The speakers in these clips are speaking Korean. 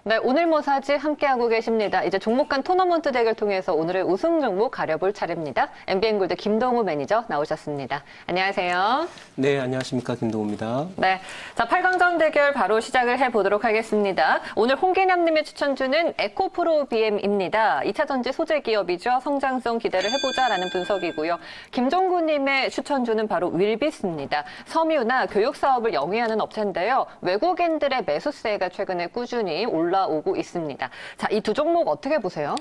네, 오늘 뭐 사지 함께하고 계십니다. 이제 종목 간 토너먼트 대결 통해서 오늘의 우승 종목 가려볼 차례입니다. MBN골드 김동우 매니저 나오셨습니다. 안녕하세요. 네, 안녕하십니까. 김동우입니다. 네, 자 8강전 대결 바로 시작을 해보도록 하겠습니다. 오늘 홍기남님의 추천주는 에코프로 BM입니다. 2차 전지 소재 기업이죠. 성장성 기대를 해보자라는 분석이고요. 김종구님의 추천주는 바로 윌비스입니다. 섬유나 교육 사업을 영위하는 업체인데요. 외국인들의 매수세가 최근에 꾸준히 올라오고 있습니다. 자, 이 두 종목 어떻게 보세요?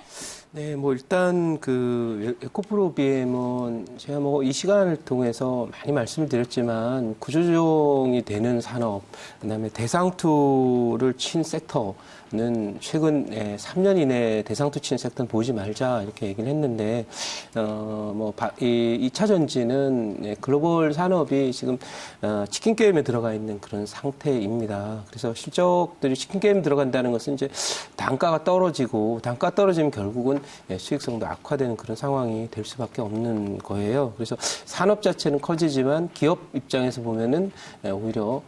네, 뭐 일단 그 에코프로 BM은 제가 뭐 이 시간을 통해서 많이 말씀을 드렸지만 구조조정이 되는 산업, 그다음에 대상투를 친 섹터는 최근 3년 이내 대상투 친 섹터는 보지 말자 이렇게 얘기를 했는데 이 2차 전지는 글로벌 산업이 지금 치킨 게임에 들어가 있는 그런 상태입니다. 그래서 실적들이 치킨 게임에 들어간다는 것은 이제 단가가 떨어지고 단가 떨어지면 결국은 수익성도 악화되는 그런 상황이 될 수밖에 없는 거예요. 그래서 산업 자체는 커지지만 기업 입장에서 보면은 오히려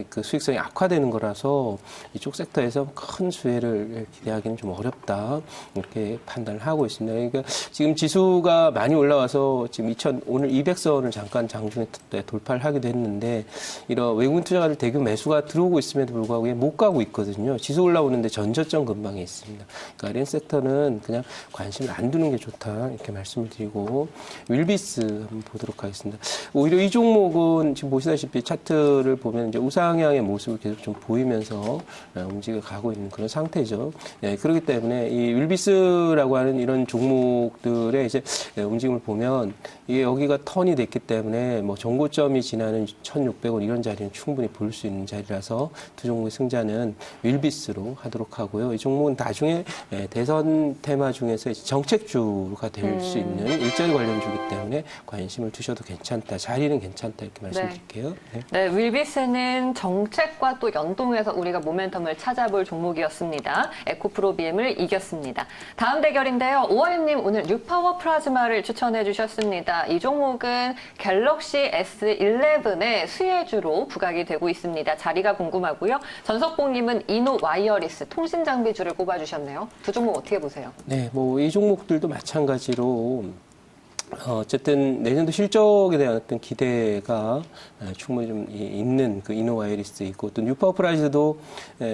그 수익성이 악화되는 거라서 이쪽 섹터에서 큰 수혜를 기대하기는 좀 어렵다 이렇게 판단을 하고 있습니다. 그러니까 지금 지수가 많이 올라와서 지금 오늘 200선을 잠깐 장중에 돌파를 하기도 했는데 이런 외국인 투자가들 대규모 매수가 들어오고 있음에도 불구하고 못 가고 있거든요. 지수 올라오는데 전저점 근방에 있습니다. 그러니까 이런 섹터는 그냥 관심을 안 두는 게 좋다 이렇게 말씀을 드리고 윌비스 한번 보도록 하겠습니다. 오히려 이 종목은 지금 보시다시피 차트를 보면 이제 우상향의 모습을 계속 좀 보이면서 움직여 가고 있는 그런 상태죠. 그렇기 때문에 이 윌비스라고 하는 이런 종목들의 이제 움직임을 보면 이게 여기가 턴이 됐기 때문에 뭐 정고점이 지나는 1,600원 이런 자리는 충분히 볼 수 있는 자리라서 두 종목의 승자는 윌비스로 하도록 하고요. 이 종목은 나중에 대선 테마 중에서 정책주가 될 수 있는 일자리 관련주기 때문에 관심을 두셔도 괜찮다. 자리는 괜찮다 이렇게 말씀드릴게요. 네, 윌비스는 정책과 또 연동해서 우리가 모멘텀을 찾아볼 종목이었습니다. 에코프로 BM을 이겼습니다. 다음 대결인데요. 오하윤님 오늘 뉴파워 플라즈마를 추천해 주셨습니다. 이 종목은 갤럭시 S11의 수혜주로 부각이 되고 있습니다. 자리가 궁금하고요. 전석봉님은 이노 와이어리스 통신 장비주를 꼽아주셨네요. 두 종목 어떻게 보세요? 네, 뭐 이 종목들도 마찬가지로 어쨌든 내년도 실적에 대한 어떤 기대가 충분히 좀 있는 그 이노와이리스 있고 또 뉴파워 프라이즈도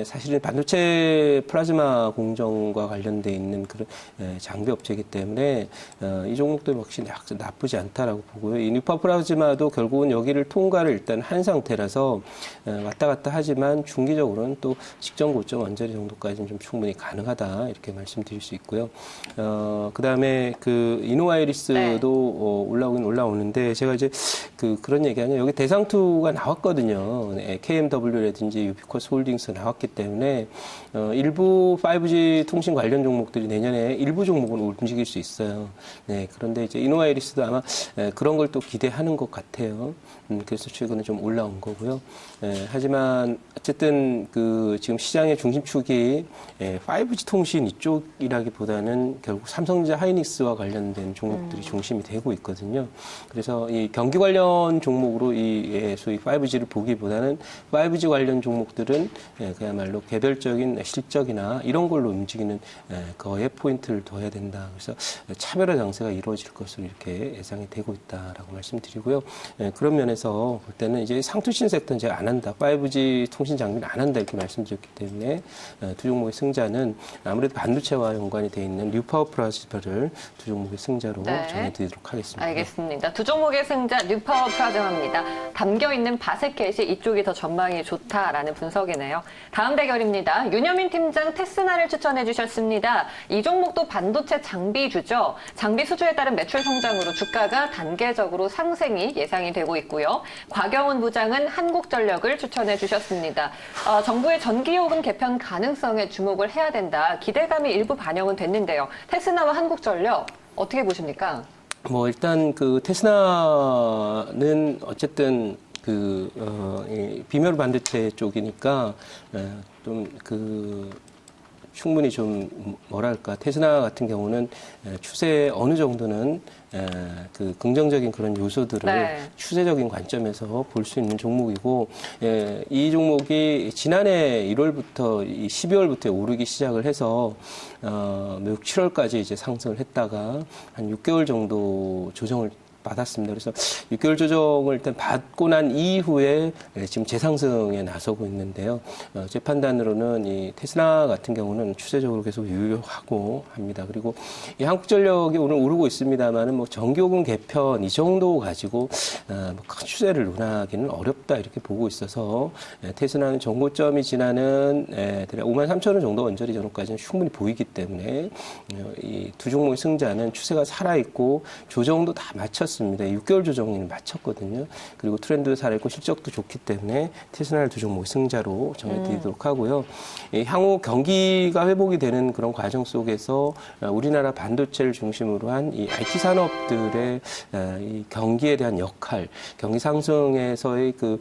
사실은 반도체 플라즈마 공정과 관련돼 있는 그런 장비 업체이기 때문에 이 종목도 역시 나쁘지 않다라고 보고요. 이 뉴파워 프라즈마도 결국은 여기를 통과를 일단 한 상태라서 왔다 갔다 하지만 중기적으로는 또 직전 고점 언저리 정도까지는 좀 충분히 가능하다 이렇게 말씀드릴 수 있고요. 그다음에 그 이노와이리스도 올라오긴 올라오는데 제가 이제 그런 얘기 하냐 여기 대상투가 나왔거든요. KMW라든지 유비코스 홀딩스 나왔기 때문에 일부 5G 통신 관련 종목들이 내년에 일부 종목은 움직일 수 있어요. 네, 그런데 이제 이노와이리스도 아마 그런 걸 또 기대하는 것 같아요. 그래서 최근에 좀 올라온 거고요. 하지만 어쨌든 그 지금 시장의 중심축이 5G 통신 이쪽이라기보다는 결국 삼성전자 하이닉스와 관련된 종목들이 중심이 되고 있거든요. 그래서 이 경기 관련 종목으로 이 소위 5G를 보기보다는 5G 관련 종목들은 그야말로 개별적인 실적이나 이런 걸로 움직이는 거에 포인트를 둬야 된다. 그래서 차별화 장세가 이루어질 것으로 이렇게 예상이 되고 있다라고 말씀드리고요. 그런 면에서 볼 때는 이제 상투신 섹터는 제가 안 한다. 5G 통신 장비는 안 한다 이렇게 말씀드렸기 때문에 두 종목의 승자는 아무래도 반도체와 연관이 돼 있는 뉴파워 플라즈마를 두 종목의 승자로 정해드리도록 하겠습니다. 알겠습니다. 두 종목의 승자 뉴파워 플라즈마입니다. 담겨있는 바세켓이 이쪽이 더 전망이 좋다라는 분석이네요. 다음 대결입니다. 윤여민 팀장 테스나를 추천해 주셨습니다. 이 종목도 반도체 장비주죠. 장비 수주에 따른 매출 성장으로 주가가 단계적으로 상승이 예상이 되고 있고요. 곽영훈 부장은 한국전력을 추천해 주셨습니다. 정부의 전기요금 개편 가능성에 주목을 해야 된다. 기대감이 일부 반영은 됐는데요. 테스나와 한국전력 어떻게 보십니까? 뭐 일단 그 테스나는 어쨌든 비메모리 반도체 쪽이니까 좀 충분히 좀 뭐랄까 테스나 같은 경우는 추세 어느 정도는 그 긍정적인 그런 요소들을 네. 추세적인 관점에서 볼 수 있는 종목이고 이 종목이 지난해 1월부터 12월부터 오르기 시작을 해서 6, 7월까지 이제 상승을 했다가 한 6개월 정도 조정을 받았습니다. 그래서 6개월 조정을 일단 받고 난 이후에 지금 재상승에 나서고 있는데요. 제 판단으로는 이 테스라 같은 경우는 추세적으로 계속 유효하고 합니다. 그리고 이 한국전력이 오늘 오르고 있습니다만은 뭐 전기요금 개편 이 정도 가지고 큰 추세를 논하기는 어렵다 이렇게 보고 있어서 테스라는 정고점이 지나는 대략 53,000원 정도 언저리 전후까지는 충분히 보이기 때문에 이 두 종목의 승자는 추세가 살아있고 조정도 다 마쳤습니다. 6개월 조정을 마쳤거든요. 그리고 트렌드도 살아있고 실적도 좋기 때문에 테스라를 두 종목의 승자로 정해드리도록 하고요. 향후 경기가 회복이 되는 그런 과정 속에서 우리나라 반도체를 중심으로 한 이 IT 산업들의 이 경기에 대한 역할, 경기 상승에서의 그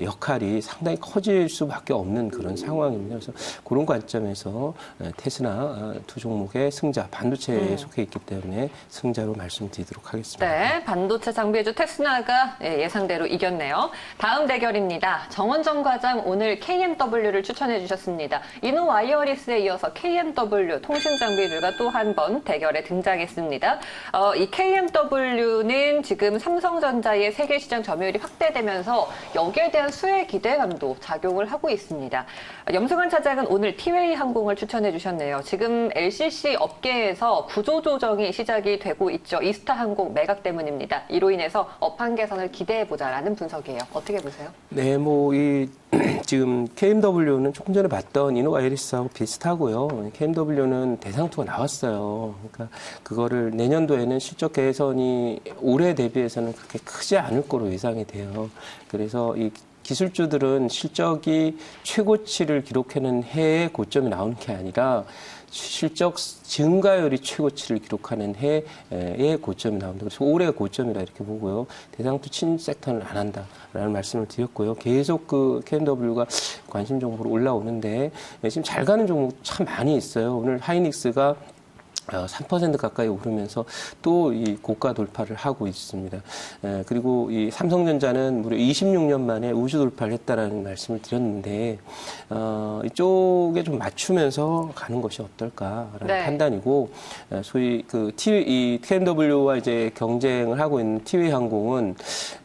역할이 상당히 커질 수밖에 없는 그런 상황입니다. 그래서 그런 관점에서 테스나 두 종목의 승자, 반도체에 속해 있기 때문에 승자로 말씀드리도록 하겠습니다. 네, 반도체 장비주 테스나가 예상대로 이겼네요. 다음 대결입니다. 정원정 과장 오늘 KMW를 추천해 주셨습니다. 이노와이어리스에 이어서 KMW 통신 장비주가 또 한 번 대결에 등장했습니다. 이 KMW는 지금 삼성전자의 세계 시장 점유율이 확대되면서 여기에 대한 수혜 기대감도 작용을 하고 있습니다. 염승환 차장은 오늘 티웨이 항공을 추천해 주셨네요. 지금 LCC 업계에서 구조조정이 시작이 되고 있죠. 이스타 항공 매각 때문입니다. 이로 인해서 업황 개선을 기대해보자라는 분석이에요. 어떻게 보세요? 네, 지금 KMW는 조금 전에 봤던 이노아이리스하고 비슷하고요. KMW는 대상투가 나왔어요. 그러니까 그거를 내년도에는 실적 개선이 올해 대비해서는 그렇게 크지 않을 거로 예상이 돼요. 그래서 이 기술주들은 실적이 최고치를 기록하는 해에 고점이 나오는 게 아니라 실적 증가율이 최고치를 기록하는 해에 고점이 나온다. 그래서 올해가 고점이라 이렇게 보고요. 대상투 친 섹터는 안 한다라는 말씀을 드렸고요. 계속 그 KMW가 관심 종목으로 올라오는데 지금 잘 가는 종목 참 많이 있어요. 오늘 하이닉스가 3% 가까이 오르면서 또 이 고가 돌파를 하고 있습니다. 그리고 이 삼성전자는 무려 26년 만에 우주 돌파를 했다라는 말씀을 드렸는데 이쪽에 좀 맞추면서 가는 것이 어떨까라는 네. 판단이고 소위 그 이 KMW와 이제 경쟁을 하고 있는 티웨이 항공은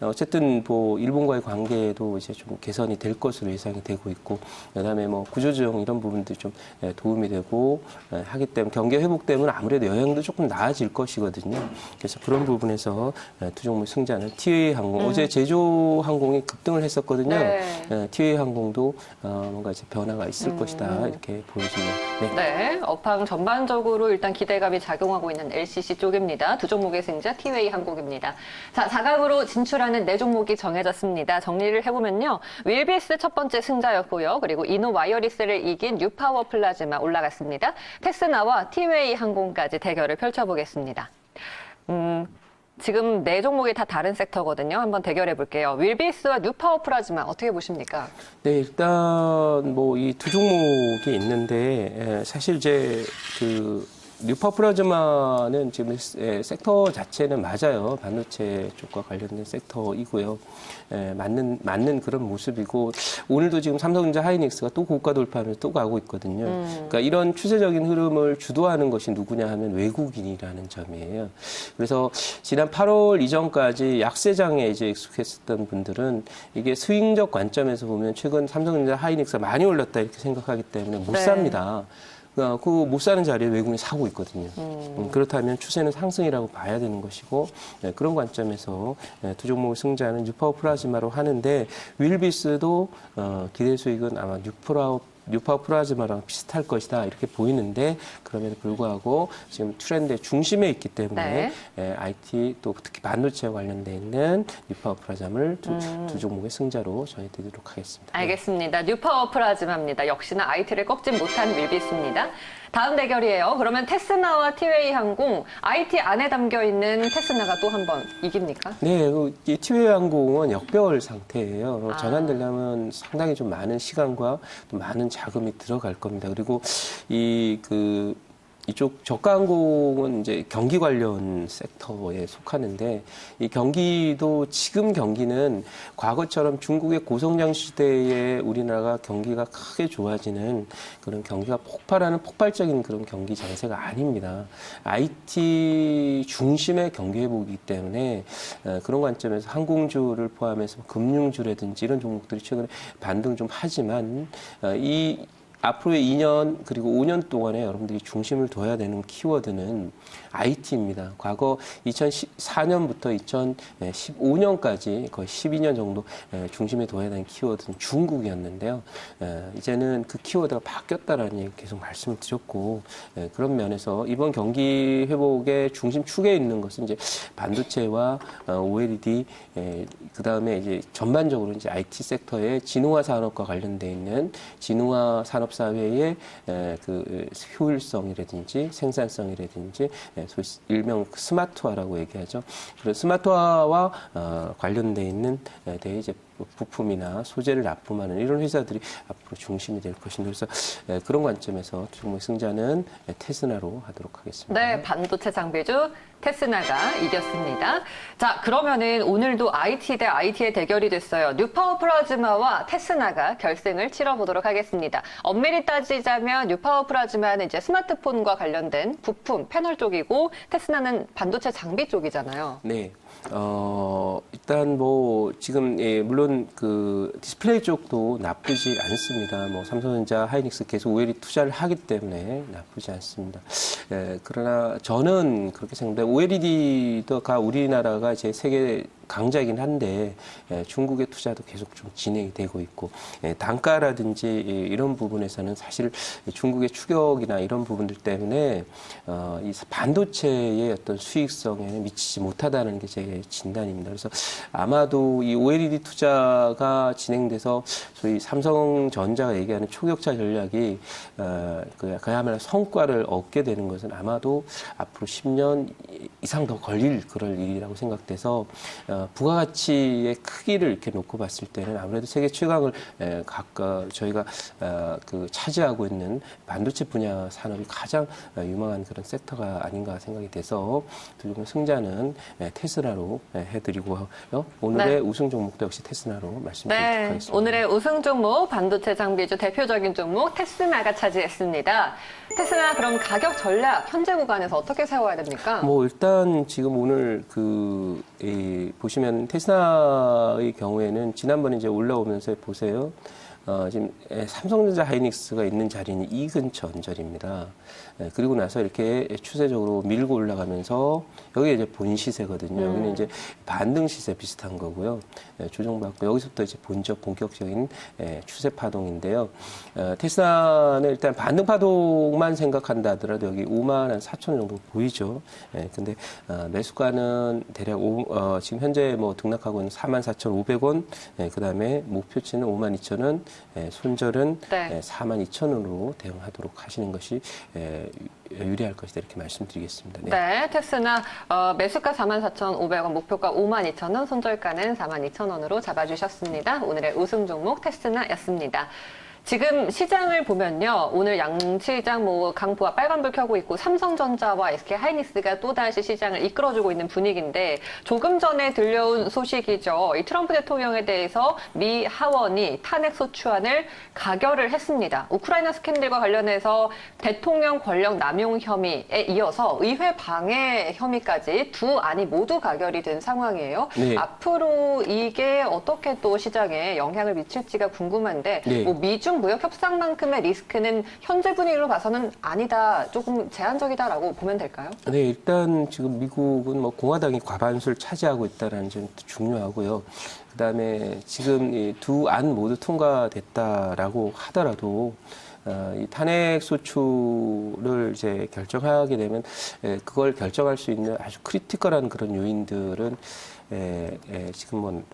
어쨌든 뭐 일본과의 관계에도 이제 좀 개선이 될 것으로 예상이 되고 있고 그다음에 뭐 구조조정 이런 부분들이 좀 도움이 되고 하기 때문에 경기 회복 때문에 아무래도 여행도 조금 나아질 것이거든요. 그래서 그런 부분에서 두 종목 승자는 티웨이 항공. 어제 제조 항공이 급등을 했었거든요. 네. 티웨이 항공도 뭔가 이제 변화가 있을 것이다 이렇게 보여지네요. 네. 네, 업황 전반적으로 일단 기대감이 작용하고 있는 LCC 쪽입니다. 두 종목의 승자 티웨이 항공입니다. 자, 4강으로 진출하는 네 종목이 정해졌습니다. 정리를 해보면요. 윌비스 첫 번째 승자였고요. 그리고 이노와이어리스를 이긴 뉴파워 플라즈마 올라갔습니다. 테스나와 티웨이 항공까지 대결을 펼쳐보겠습니다. 지금 네 종목이 다 다른 섹터거든요. 한번 대결해 볼게요. 윌비스와 뉴파워 플라즈마 어떻게 보십니까? 네, 일단 뭐 이 두 종목이 있는데 사실 이제 그 뉴파워 플라즈마는 지금 섹터 자체는 맞아요. 반도체 쪽과 관련된 섹터이고요. 맞는 그런 모습이고 오늘도 지금 삼성전자 하이닉스가 또 고가 돌파하면서 또 가고 있거든요. 그러니까 이런 추세적인 흐름을 주도하는 것이 누구냐 하면 외국인이라는 점이에요. 그래서 지난 8월 이전까지 약세장에 이제 익숙했었던 분들은 이게 스윙적 관점에서 보면 최근 삼성전자 하이닉스가 많이 올랐다 이렇게 생각하기 때문에 못 삽니다. 그 못 사는 자리에 외국인이 사고 있거든요. 그렇다면 추세는 상승이라고 봐야 되는 것이고 그런 관점에서 두 종목의 승자는 뉴파워 플라즈마로 하는데 윌비스도 기대 수익은 아마 뉴파워 플라즈마랑 비슷할 것이다 이렇게 보이는데 그럼에도 불구하고 지금 트렌드의 중심에 있기 때문에 IT 또 특히 반도체와 관련돼 있는 뉴파워 플라즈마를 두 종목의 승자로 전해드리도록 하겠습니다. 알겠습니다. 뉴파워 플라즈마입니다. 역시나 IT를 꺾지 못한 윌비스입니다. 다음 대결이에요. 그러면 테스나와 티웨이 항공, IT 안에 담겨있는 테스나가 또 한 번 이깁니까? 네, 이 티웨이 항공은 역배열 상태예요. 전환되려면 상당히 좀 많은 시간과 또 많은 자금이 들어갈 겁니다. 그리고 이쪽 저가항공은 이제 경기 관련 섹터에 속하는데 이 경기도 지금 경기는 과거처럼 중국의 고성장 시대에 우리나라가 경기가 크게 좋아지는 그런 경기가 폭발하는 폭발적인 그런 경기 장세가 아닙니다. IT 중심의 경기 회복이기 때문에 그런 관점에서 항공주를 포함해서 금융주라든지 이런 종목들이 최근에 반등 좀 하지만 앞으로의 2년 그리고 5년 동안에 여러분들이 중심을 둬야 되는 키워드는 IT입니다. 과거 2014년부터 2015년까지 거의 12년 정도 중심에 둬야 되는 키워드는 중국이었는데요. 이제는 그 키워드가 바뀌었다라는 얘기 계속 말씀을 드렸고 그런 면에서 이번 경기 회복의 중심축에 있는 것은 이제 반도체와 OLED 그다음에 이제 전반적으로 이제 IT 섹터의 진흥화 산업과 관련돼 있는 진흥화 산업 사회의 그 효율성이라든지 생산성이라든지 소위 일명 스마트화라고 얘기하죠. 그런 스마트화와 관련돼 있는 이제 부품이나 소재를 납품하는 이런 회사들이 앞으로 중심이 될 것입니다. 그래서 그런 관점에서 종목 승자는 테스나로 하도록 하겠습니다. 네, 반도체 장비주 테스나가 이겼습니다. 자, 그러면은 오늘도 IT 대 IT의 대결이 됐어요. 뉴파워 플라즈마와 테스나가 결승을 치러보도록 하겠습니다. 엄밀히 따지자면 뉴파워 플라즈마는 이제 스마트폰과 관련된 부품, 패널 쪽이고 테스나는 반도체 장비 쪽이잖아요. 네. 일단 지금 물론 그 디스플레이 쪽도 나쁘지 않습니다. 삼성전자, 하이닉스 계속 OLED 투자를 하기 때문에 나쁘지 않습니다. 그러나 저는 그렇게 생각합니다. OLED가 우리나라가 이제 세계 강자이긴 한데 중국의 투자도 계속 좀 진행이 되고 있고 단가라든지 이런 부분에서는 사실 중국의 추격이나 이런 부분들 때문에 이 반도체의 어떤 수익성에는 미치지 못하다는 게 제 진단입니다. 그래서 아마도 이 OLED 투자가 진행돼서 소위 삼성전자가 얘기하는 초격차 전략이 그야말로 성과를 얻게 되는 것은 아마도 앞으로 10년 이상 더 걸릴 그럴 일이라고 생각돼서 부가가치의 크기를 이렇게 놓고 봤을 때는 아무래도 세계 최강을 저희가 차지하고 있는 반도체 분야 산업이 가장 유망한 그런 섹터가 아닌가 생각이 돼서 두종 승자는 테스나로 해드리고요. 오늘의 우승 종목도 역시 테스나로 말씀드리도록 하겠습니다. 오늘의 우승 종목 반도체 장비주 대표적인 종목 테스나가 차지했습니다. 테스나 그럼 가격 전략 현재 구간에서 어떻게 세워야 됩니까? 일단 지금 오늘 보시면 테스나의 경우에는 지난번에 이제 올라오면서 보세요. 지금 삼성전자 하이닉스가 있는 자리는 이 근처 언저리입니다. 그리고 나서 이렇게 추세적으로 밀고 올라가면서 여기 이제 본 시세거든요. 여기는 이제 반등 시세 비슷한 거고요. 조정받고 여기서부터 이제 본격적인 추세 파동인데요. 테스라는 일단 반등 파동만 생각한다 하더라도 여기 5만 4천 원 정도 보이죠. 근데 매수가는 대략 지금 현재 등락하고 있는 4만 4,500원, 그다음에 목표치는 5만 2천 원, 손절은 4만 2천 원으로 대응하도록 하시는 것이 유리할 것이다 이렇게 말씀드리겠습니다. 네, 테스나 매수가 44,500원, 목표가 52,000원, 손절가는 42,000원으로 잡아주셨습니다. 오늘의 우승 종목 테스나였습니다. 지금 시장을 보면요. 오늘 양시장 강보와 빨간불 켜고 있고 삼성전자와 SK 하이닉스가 또다시 시장을 이끌어주고 있는 분위기인데 조금 전에 들려온 소식이죠. 이 트럼프 대통령에 대해서 미 하원이 탄핵 소추안을 가결을 했습니다. 우크라이나 스캔들과 관련해서 대통령 권력 남용 혐의에 이어서 의회 방해 혐의까지 두 안이 모두 가결이 된 상황이에요. 네. 앞으로 이게 어떻게 또 시장에 영향을 미칠지가 궁금한데 미중 무역 협상만큼의 리스크는 현재 분위기로 봐서는 아니다, 조금 제한적이다라고 보면 될까요? 네, 일단 지금 미국은 공화당이 과반수를 차지하고 있다는 점이 중요하고요. 그다음에 지금 이 두 안 모두 통과됐다라고 하더라도 이 탄핵 소추를 이제 결정하게 되면 그걸 결정할 수 있는 아주 크리티컬한 그런 요인들은 지금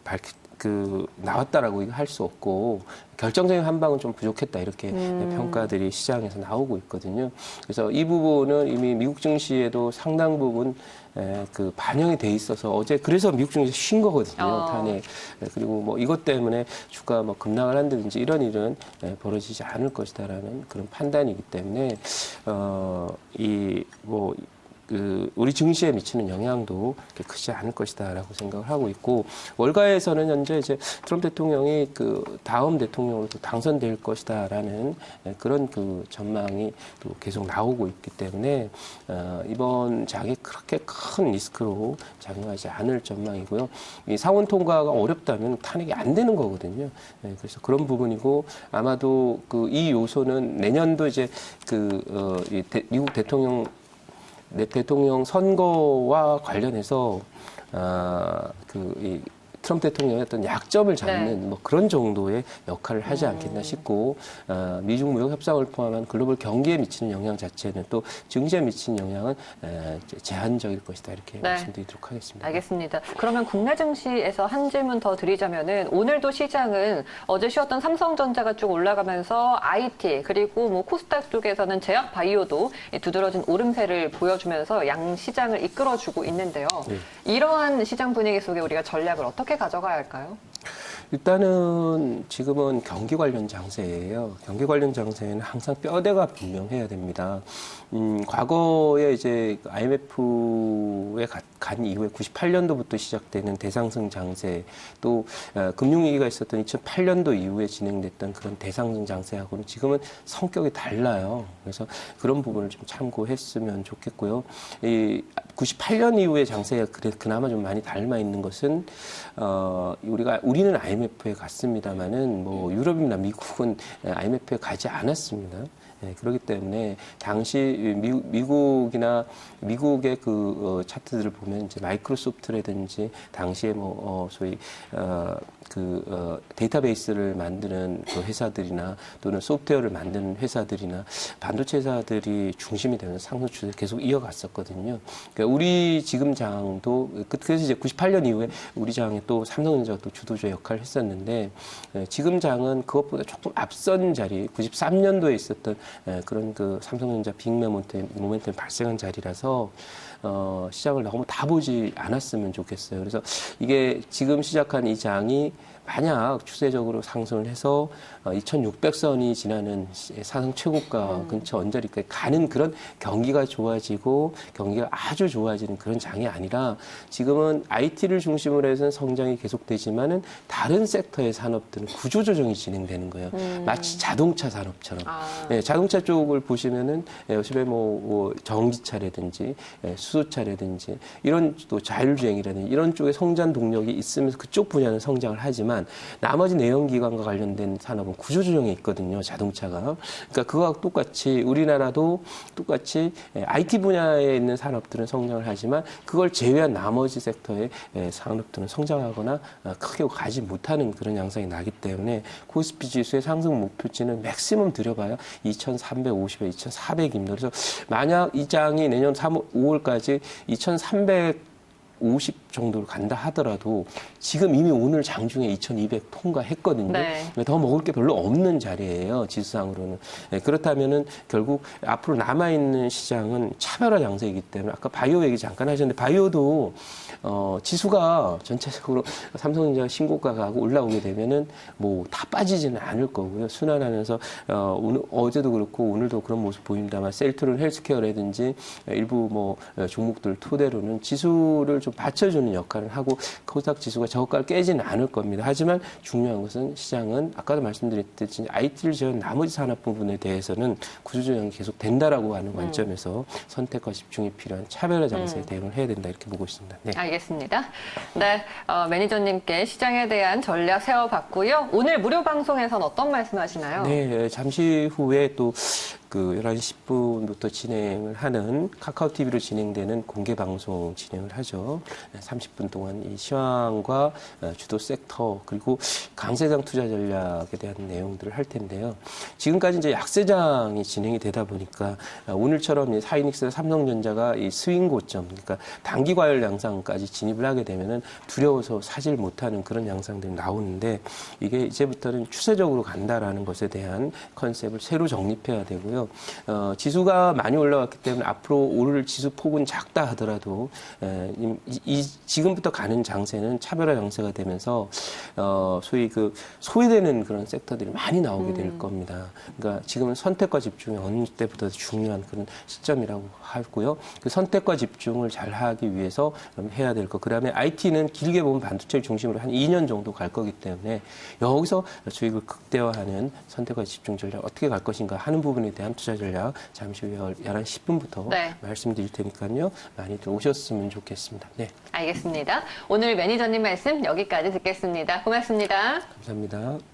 나왔다라고 할 수 없고 결정적인 한 방은 좀 부족했다 이렇게 평가들이 시장에서 나오고 있거든요. 그래서 이 부분은 이미 미국 증시에도 상당 부분 반영이 돼 있어서 어제 그래서 미국 증시 쉰 거거든요. 탄핵. 그리고 뭐 이것 때문에 주가 뭐 급락을 한다든지 이런 일은 벌어지지 않을 것이다라는 그런 판단이기 때문에 우리 증시에 미치는 영향도 그렇게 크지 않을 것이다라고 생각을 하고 있고 월가에서는 현재 이제 트럼프 대통령이 다음 대통령으로 또 당선될 것이다라는 그런 전망이 또 계속 나오고 있기 때문에 이번 장이 그렇게 큰 리스크로 작용하지 않을 전망이고요. 이 상원 통과가 어렵다면 탄핵이 안 되는 거거든요. 그래서 그런 부분이고 아마도 이 요소는 내년도 이제 미국 대통령 선거와 관련해서 이 트럼프 대통령의 어떤 약점을 잡는 뭐 그런 정도의 역할을 하지 않겠나 싶고 미중 무역 협상을 포함한 글로벌 경기에 미치는 영향 자체는 또 증시에 미치는 영향은 제한적일 것이다 이렇게 말씀드리도록 하겠습니다. 알겠습니다. 그러면 국내 증시에서 한 질문 더 드리자면은 오늘도 시장은 어제 쉬었던 삼성전자가 쭉 올라가면서 IT 그리고 뭐 코스닥 쪽에서는 제약 바이오도 두드러진 오름세를 보여주면서 양 시장을 이끌어주고 있는데요. 이러한 시장 분위기 속에 우리가 전략을 어떻게 가져가야 할까요? 일단은 지금은 경기 관련 장세예요. 경기 관련 장세에는 항상 뼈대가 분명해야 됩니다. 과거에 이제 IMF에 간 이후에 98년도부터 시작되는 대상승 장세, 또 금융위기가 있었던 2008년도 이후에 진행됐던 그런 대상승 장세하고는 지금은 성격이 달라요. 그래서 그런 부분을 좀 참고했으면 좋겠고요. 이 98년 이후의 장세가 그나마 좀 많이 닮아 있는 것은 우리는 IMF에 갔습니다만은 뭐 유럽이나 미국은 IMF에 가지 않았습니다. 그렇기 때문에 당시 미국의 차트들을 보면 이제 마이크로소프트라든지 당시에 소위 데이터베이스를 만드는 회사들이나 또는 소프트웨어를 만드는 회사들이나 반도체 회사들이 중심이 되는 상승 추세를 계속 이어갔었거든요. 그러니까 우리 지금 장도 그래서 이제 98년 이후에 우리 장에 또 삼성전자가 또 주도주 역할을 했었는데 지금 장은 그것보다 조금 앞선 자리 93년도에 있었던 그런 삼성전자 빅 모멘텀이 발생한 자리라서 시장을 너무 다 보지 않았으면 좋겠어요. 그래서 이게 지금 시작한 이 장이 만약 추세적으로 상승을 해서 2600선이 지나는 사상 최고가 근처 언저리까지 가는 그런 경기가 좋아지고 경기가 아주 좋아지는 그런 장이 아니라 지금은 IT를 중심으로 해서는 성장이 계속되지만은 다른 섹터의 산업들은 구조조정이 진행되는 거예요. 마치 자동차 산업처럼. 자동차 쪽을 보시면은 요즘에 전기차라든지 수소차라든지 이런 또 자율주행이라든지 이런 쪽에 성장 동력이 있으면서 그쪽 분야는 성장을 하지만 나머지 내연기관과 관련된 산업은 구조조정에 있거든요. 자동차가. 그러니까 그거와 똑같이 우리나라도 똑같이 IT 분야에 있는 산업들은 성장을 하지만 그걸 제외한 나머지 섹터의 산업들은 성장하거나 크게 가지 못하는 그런 양상이 나기 때문에 코스피 지수의 상승 목표치는 맥시멈 들여봐야 2350에 2400입니다. 그래서 만약 이 장이 내년 5월까지 2350 정도로 간다 하더라도 지금 이미 오늘 장중에 2200 통과했거든요. 더 먹을 게 별로 없는 자리예요. 지수상으로는. 그렇다면은 결국 앞으로 남아있는 시장은 차별화 양세이기 때문에 아까 바이오 얘기 잠깐 하셨는데 바이오도 지수가 전체적으로 삼성전자 신고가 가고 올라오게 되면은 뭐 다 빠지지는 않을 거고요. 순환하면서 어제도 그렇고 오늘도 그런 모습 보입니다만 셀트론 헬스케어라든지 일부 종목들 토대로는 지수를 좀 받쳐주는 역할을 하고 코스닥 지수가 저가를 깨지는 않을 겁니다. 하지만 중요한 것은 시장은 아까도 말씀드렸듯이 IT를 제외한 나머지 산업 부분에 대해서는 구조조정이 계속 된다라고 하는 관점에서 선택과 집중이 필요한 차별화 장세에 대응을 해야 된다 이렇게 보고 있습니다. 네. 알겠습니다. 네, 매니저님께 시장에 대한 전략 세워봤고요. 오늘 무료 방송에서는 어떤 말씀하시나요? 네, 잠시 후에 또 그 11시 10분부터 진행을 하는 카카오 TV로 진행되는 공개 방송 진행을 하죠. 30분 동안 이 시황과 주도 섹터 그리고 강세장 투자 전략에 대한 내용들을 할 텐데요. 지금까지 이제 약세장이 진행이 되다 보니까 오늘처럼 하이닉스나 삼성전자가 이 스윙 고점, 그러니까 단기 과열 양상까지 진입을 하게 되면은 두려워서 사질 못하는 그런 양상들이 나오는데 이게 이제부터는 추세적으로 간다라는 것에 대한 컨셉을 새로 정립해야 되고요. 지수가 많이 올라왔기 때문에 앞으로 오를 지수 폭은 작다 하더라도 지금부터 가는 장세는 차별화 장세가 되면서 소위 그 소외되는 그런 섹터들이 많이 나오게 될 겁니다. 그러니까 지금은 선택과 집중이 어느 때보다 중요한 그런 시점이라고 하고요. 그 선택과 집중을 잘 하기 위해서 해야 될 것. 그다음에 IT는 길게 보면 반도체를 중심으로 한 2년 정도 갈 거기 때문에 여기서 수익을 극대화하는 선택과 집중 전략 어떻게 갈 것인가 하는 부분에 대한 투자 전략 잠시 후에 11시 10분부터 네. 말씀드릴 테니까요. 많이들 오셨으면 좋겠습니다. 네. 알겠습니다. 오늘 매니저님 말씀 여기까지 듣겠습니다. 고맙습니다. 감사합니다.